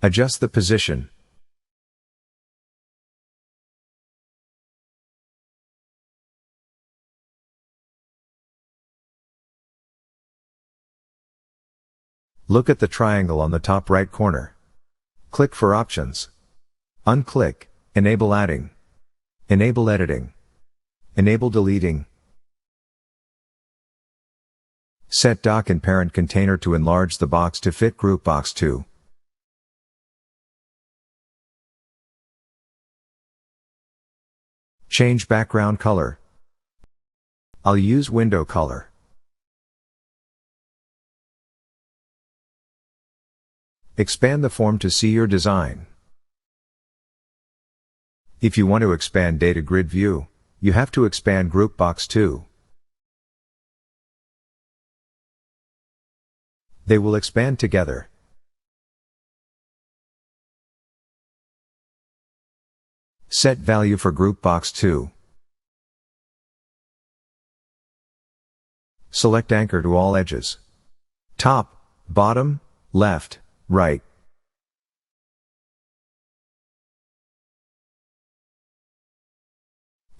Adjust the position. Look at the triangle on the top right corner. Click for options. Unclick Enable Adding, Enable Editing, Enable Deleting. Set doc in parent container to enlarge the box to fit group box 2. Change background color. I'll use window color. Expand the form to see your design. If you want to expand data grid view, you have to expand group box 2. They will expand together. Set value for group box 2. Select anchor to all edges. Top, bottom, left, right.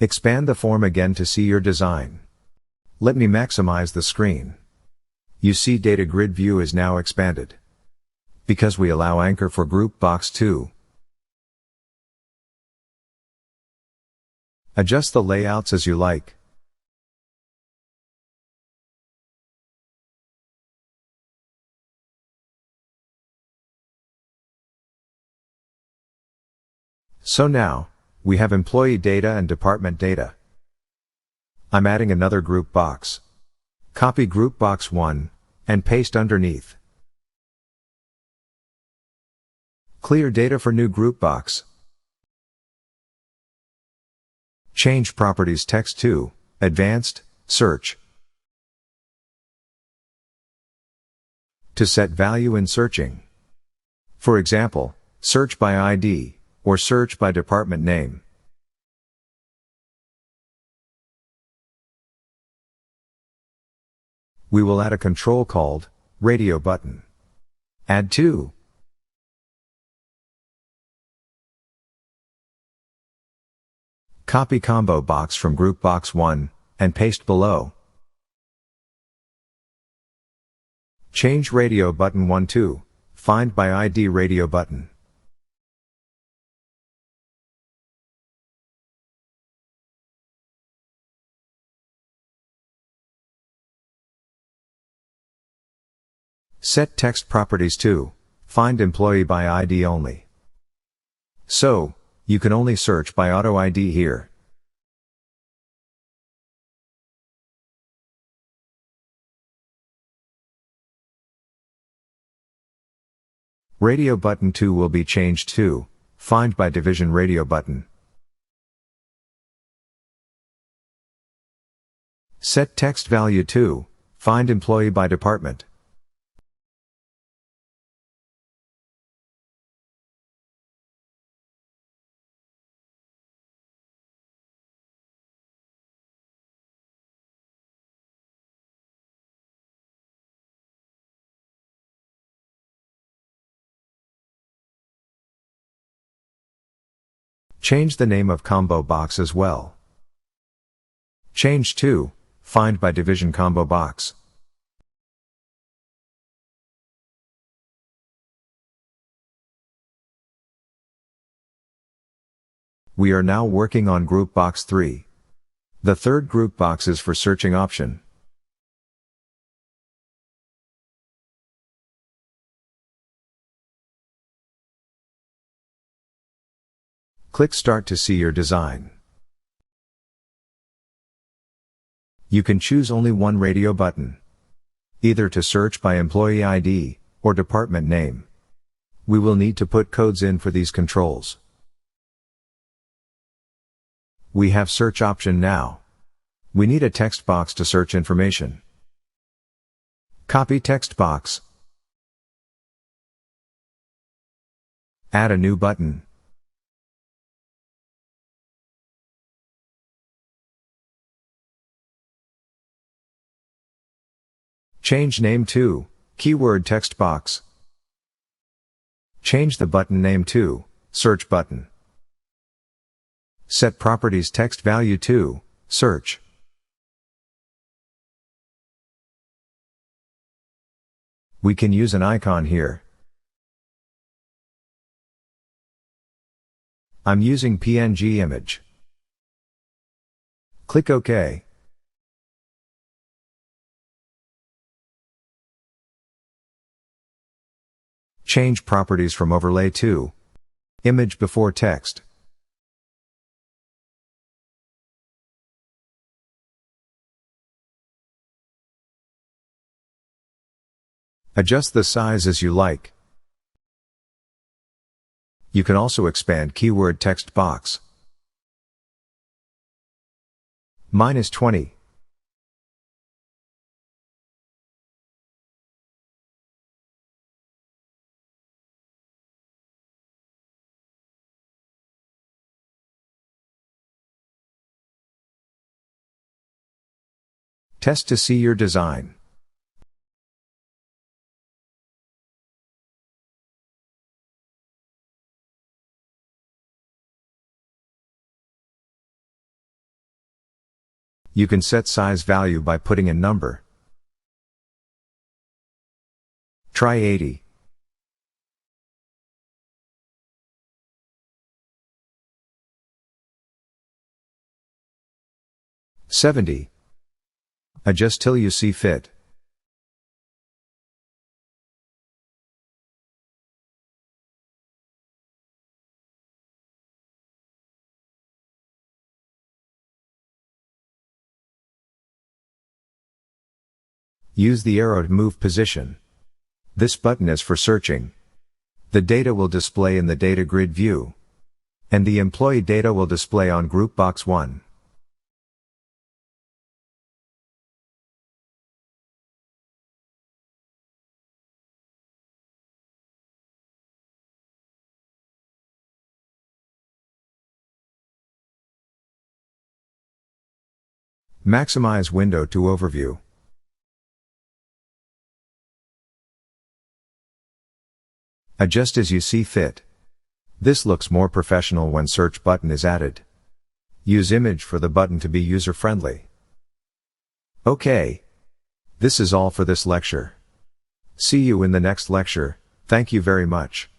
Expand the form again to see your design. Let me maximize the screen. You see data grid view is now expanded. Because we allow anchor for group box 2. Adjust the layouts as you like. So now, we have employee data and department data. I'm adding another group box. Copy group box 1, and paste underneath. Clear data for new group box. Change properties text to Advanced Search. To set value in searching. For example, search by ID, or search by department name. We will add a control called Radio button. Add to. Copy combo box from group box 1, and paste below. Change Radio button 1 to Find by ID Radio button. Set text properties to Find employee by ID only. So, you can only search by auto ID here. Radio button 2 will be changed to Find by division Radio button. Set text value to Find employee by department. Change the name of combo box as well. Change to Find by division combo box. We are now working on group box 3. The third group box is for searching option. Click Start to see your design. You can choose only one radio button. Either to search by employee ID, or department name. We will need to put codes in for these controls. We have search option now. We need a text box to search information. Copy text box. Add a new button. Change name to keyword text box. Change the button name to Search button. Set properties text value to Search. We can use an icon here. I'm using PNG image. Click OK. Change properties from overlay to image before text. Adjust the size as you like. You can also expand keyword text box. -20. Test to see your design. You can set size value by putting a number. Try 80. $70. Adjust till you see fit. Use the arrow to move position. This button is for searching. The data will display in the data grid view. And the employee data will display on group box 1. Maximize window to overview. Adjust as you see fit. This looks more professional when search button is added. Use image for the button to be user-friendly. Okay. This is all for this lecture. See you in the next lecture. Thank you very much.